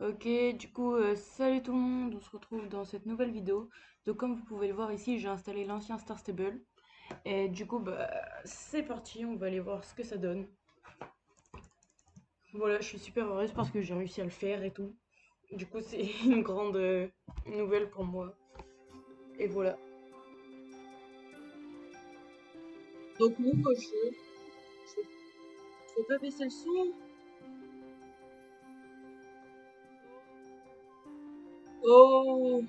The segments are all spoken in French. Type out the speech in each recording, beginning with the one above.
Ok, du coup, salut tout le monde, on se retrouve dans cette nouvelle vidéo. Donc comme vous pouvez le voir ici, j'ai installé l'ancien Star Stable. Et du coup, c'est parti, on va aller voir ce que ça donne. Voilà, je suis super heureuse parce que j'ai réussi à le faire et tout. Du coup, c'est une grande nouvelle pour moi. Et voilà. Donc nouveau jeu, je peux pas baisser le son. Oh,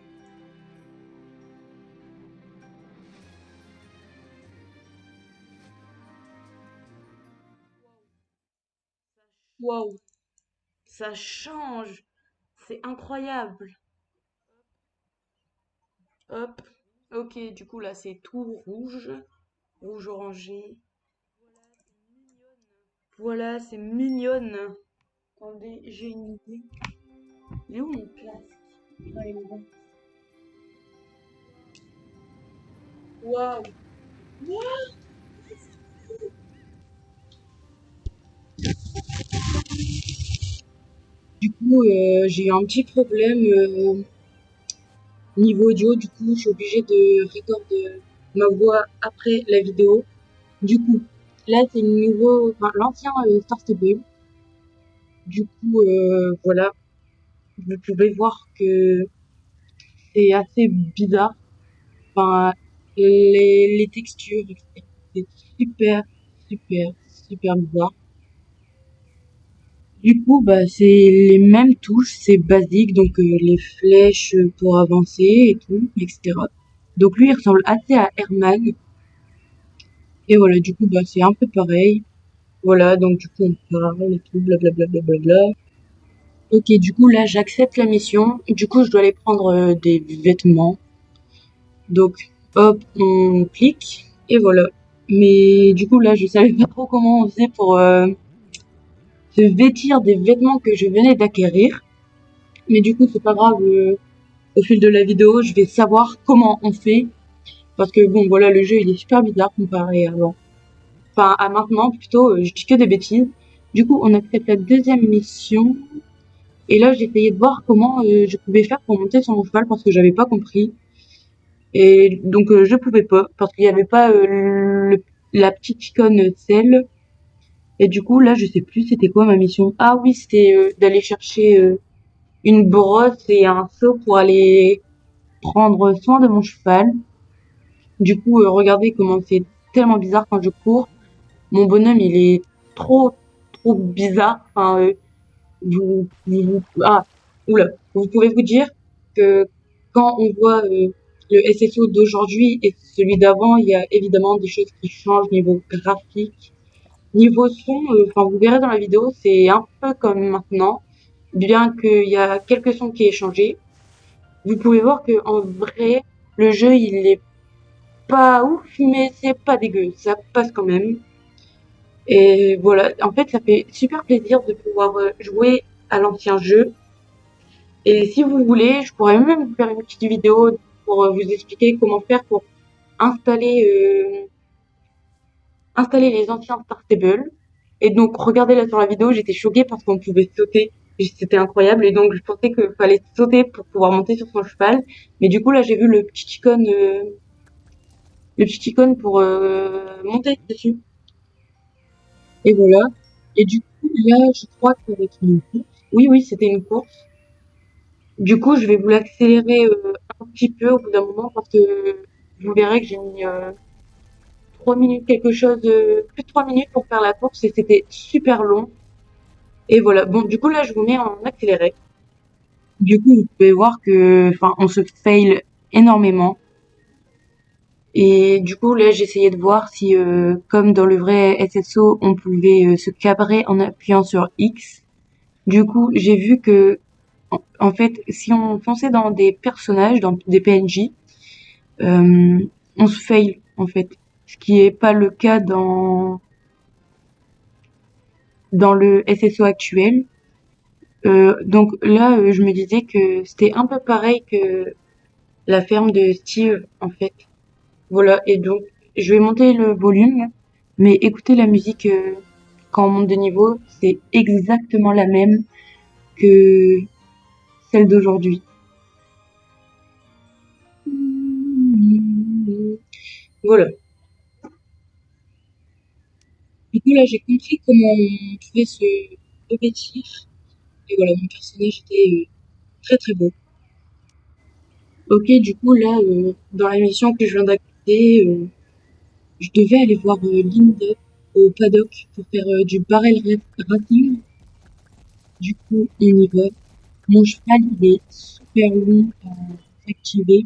waouh, ça change. C'est incroyable. Hop. Ok, du coup là c'est tout rouge, rouge orangé. Voilà, c'est mignonne. Attendez, j'ai une idée. Il est où mon casque? Ah, il est là. Waouh! Du coup, j'ai eu un petit problème niveau audio. Du coup, je suis obligée de record ma voix après la vidéo. Du coup, là, c'est le nouveau, enfin, l'ancien Star Stable. Du coup, voilà, vous pouvez voir que c'est assez bizarre. Enfin, les textures, etc. C'est super, super, super bizarre. Du coup, c'est les mêmes touches, c'est basique, donc les flèches pour avancer et tout, etc. Donc lui, il ressemble assez à Herman. Et voilà, du coup, c'est un peu pareil. Voilà, donc du coup, on parle et tout, blablabla. Ok, du coup, là, j'accepte la mission. Du coup, je dois aller prendre des vêtements. Donc, hop, on clique, et voilà. Mais du coup, là, je savais pas trop comment on faisait pour se vêtir des vêtements que je venais d'acquérir. Mais du coup, c'est pas grave. Au fil de la vidéo, je vais savoir comment on fait. Parce que bon, voilà, le jeu, il est super bizarre comparé à avant. Enfin, à maintenant, plutôt, je dis que des bêtises. Du coup, on accepte la deuxième mission. Et là, j'essayais de voir comment je pouvais faire pour monter sur mon cheval parce que j'avais pas compris. Et donc, je pouvais pas parce qu'il y avait pas la petite icône sel. Et du coup, là, je sais plus c'était quoi ma mission. Ah oui, c'était d'aller chercher une brosse et un seau pour aller prendre soin de mon cheval. Du coup, regardez comment c'est tellement bizarre quand je cours. Mon bonhomme, il est trop, trop bizarre. Enfin, ah, oula. Vous pouvez vous dire que quand on voit le SSO d'aujourd'hui et celui d'avant, il y a évidemment des choses qui changent niveau graphique, niveau son. Enfin, vous verrez dans la vidéo, c'est un peu comme maintenant, bien qu'il y a quelques sons qui aient changé. Vous pouvez voir que en vrai, le jeu, il est pas ouf, mais c'est pas dégueu, ça passe quand même. Et voilà, en fait, ça fait super plaisir de pouvoir jouer à l'ancien jeu. Et si vous voulez, je pourrais même vous faire une petite vidéo pour vous expliquer comment faire pour installer installer les anciens Star Stable. Et donc, regardez là sur la vidéo, j'étais choquée parce qu'on pouvait sauter. C'était incroyable. Et donc, je pensais qu'il fallait sauter pour pouvoir monter sur son cheval. Mais du coup, là, j'ai vu le petit icône pour monter dessus. Et voilà. Et du coup, là, je crois que ça va être une course. Oui, oui, c'était une course. Du coup, je vais vous l'accélérer un petit peu au bout d'un moment parce que vous verrez que j'ai mis 3 minutes quelque chose, plus de 3 minutes pour faire la course et c'était super long. Et voilà. Bon, du coup, là, je vous mets en accéléré. Du coup, vous pouvez voir que, enfin, on se fail énormément. Et du coup, là, j'essayais de voir si, comme dans le vrai SSO, on pouvait se cabrer en appuyant sur X. Du coup, j'ai vu que, en fait, si on fonçait dans des personnages, dans des PNJ, euh, on se fail, en fait. Ce qui est pas le cas dans le SSO actuel. Donc là, je me disais que c'était un peu pareil que la ferme de Steve, en fait. Voilà, et donc je vais monter le volume, mais écoutez la musique quand on monte de niveau, c'est exactement la même que celle d'aujourd'hui. Voilà. Du coup, là, j'ai compris comment on pouvait se revêtir. Et voilà, mon personnage était très très beau. Ok, du coup, là, dans la mission que je viens d'acquitter, je devais aller voir Linda au paddock pour faire du racing. Du coup, on y va. Mon cheval, il est super long à s'activer.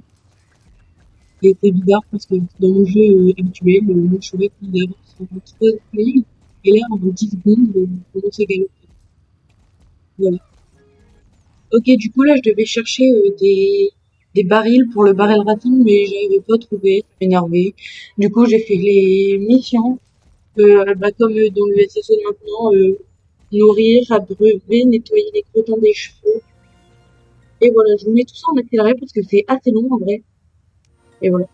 Et c'est bizarre parce que dans mon jeu habituel, mon cheval, il avance en 3 secondes. Et là, en 10 secondes, on commence à galoper. Voilà. Ok, du coup, là, je devais chercher des barils pour le barrel racing, mais j'arrivais pas à trouver. Ça m'énervait. Du coup, j'ai fait les missions, comme dans le SSO de maintenant, nourrir, abreuver, nettoyer les crottins des chevaux. Et voilà, je vous mets tout ça en accéléré parce que c'est assez long en vrai. Et voilà.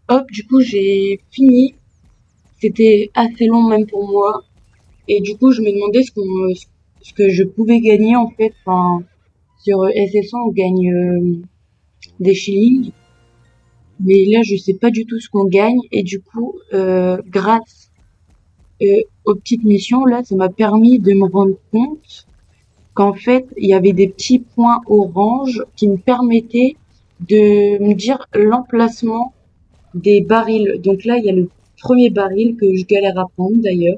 Hop, du coup, j'ai fini. C'était assez long même pour moi. Et du coup, je me demandais ce que je pouvais gagner en fait. Enfin, sur SSO, on gagne des shillings. Mais là, je sais pas du tout ce qu'on gagne. Et du coup, grâce aux petites missions, là, ça m'a permis de me rendre compte qu'en fait, il y avait des petits points orange qui me permettaient de me dire l'emplacement des barils. Donc là, il y a le premier baril que je galère à prendre d'ailleurs.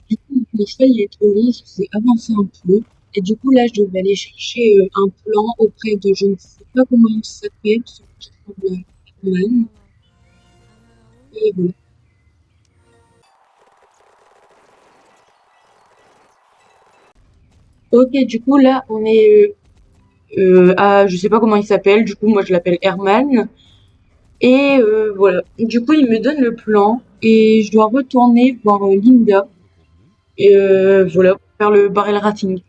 Du coup, mon cheval il est trop long, je sais avancer un peu. Et du coup, là, je devais aller chercher un plan auprès de je ne sais pas comment il s'appelle, celui qui ressemble à Batman. Et voilà. Ok, du coup, là, on est à, je sais pas comment il s'appelle, du coup, moi, je l'appelle Herman. Et voilà. Du coup, il me donne le plan et je dois retourner voir Linda. Et voilà, faire le barrel racing.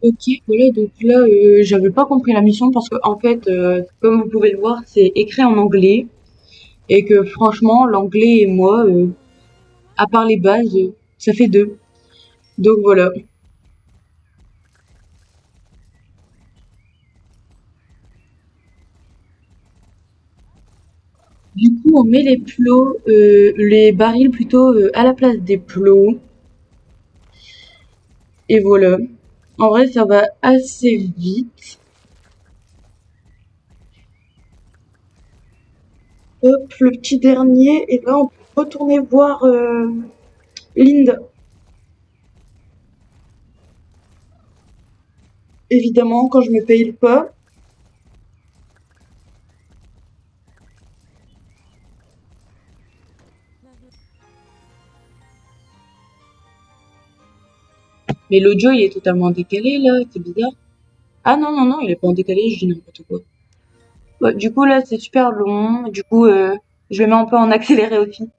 Ok, voilà, donc là, j'avais pas compris la mission parce que en fait, comme vous pouvez le voir, c'est écrit en anglais et que franchement, l'anglais et moi, à part les bases, ça fait deux. Donc voilà. Du coup, on met les barils plutôt à la place des plots et voilà. En vrai, ça va assez vite. Hop, le petit dernier, et là, on peut retourner voir Linda. Évidemment, quand je me paye pas. Mais l'audio, il est totalement décalé, là, c'est bizarre. Ah non, non, non, il est pas en décalé, je dis n'importe quoi. Ouais, du coup, là, c'est super long. Du coup, je le mets un peu en accéléré aussi.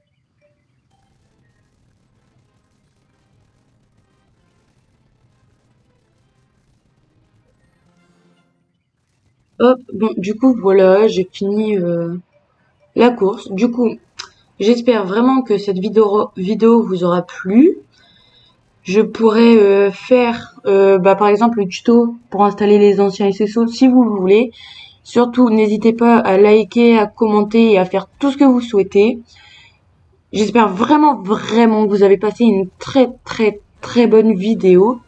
Hop, bon, du coup, voilà, j'ai fini la course. Du coup, j'espère vraiment que cette vidéo vous aura plu. Je pourrais faire, par exemple, le tuto pour installer les anciens SSO si vous le voulez. Surtout, n'hésitez pas à liker, à commenter et à faire tout ce que vous souhaitez. J'espère vraiment, vraiment que vous avez passé une très, très, très bonne vidéo.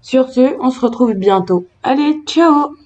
Sur ce, on se retrouve bientôt. Allez, ciao!